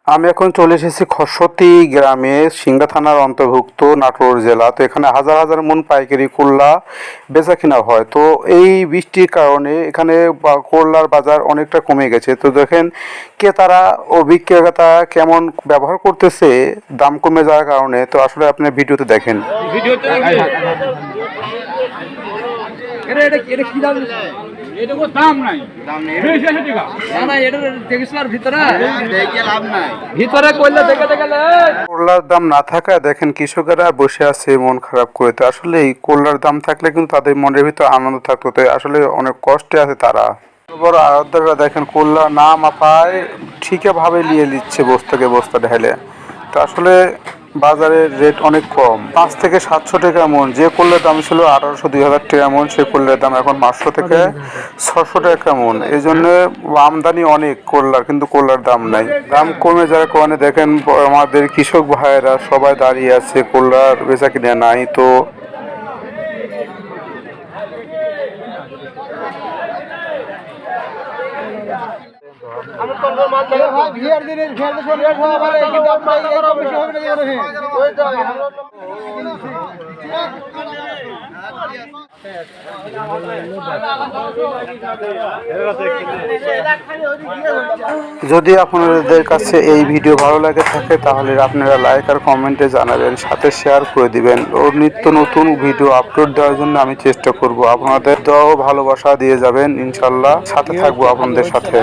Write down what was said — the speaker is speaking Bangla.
আমি এখন চলে এসেছি খসতি গ্রামে, সিংড়া থানার অন্তর্ভুক্ত, নাটোর জেলা। তো এখানে হাজার হাজার মন পাইকারি করলা বেচা কিনা হয়। তো এই বৃষ্টির কারণে এখানে করলার বাজার অনেকটা কমে গেছে। তো দেখেন ক্রেতারা ও বিক্রেতা কেমন ব্যবহার করতেছে দাম কমে যাওয়ার কারণে। তো আসলে আপনি ভিডিওতে দেখেন। করলার দাম না থাকায় দেখেন কৃষকেরা বসে আছে মন খারাপ করে। তো আসলে এই করলার দাম থাকলে কিন্তু তাদের মনের ভিতর আনন্দ থাকতো। তো আসলে অনেক কষ্টে আছে তারা। বড় আড়তদাররা দেখেন করলা না মাপায় ঠিকভাবে নিয়ে নিচ্ছে বস্তাকে বস্তা ঢেলে। তো আসলে বাজারের রেট অনেক কম, 500 থেকে 700 টাকা মন। যে করলার দাম ছিল 1800-2000 টাকা মন, সে করলার দাম এখন 500 থেকে 600 টাকা মন। এই জন্য আমদানি অনেক করলার, কিন্তু করলার দাম নাই। দাম কমে যাওয়ার কারণে দেখেন আমাদের কৃষক ভাইয়েরা সবাই দাঁড়িয়ে আছে, করলার বেচা কিনে নাই। তো যদি আপনাদের কাছে এই ভিডিও ভালো লাগে থাকে তাহলে আপনারা লাইক আর কমেন্টে জানাবেন, সাথে শেয়ার করে দিবেন। ও নিত্য নতুন ভিডিও আপলোড দেওয়ার জন্য আমি চেষ্টা করব। আপনাদের দোয়া ও ভালোবাসা দিয়ে যাবেন, ইনশাল্লাহ সাথে থাকবো আপনাদের সাথে।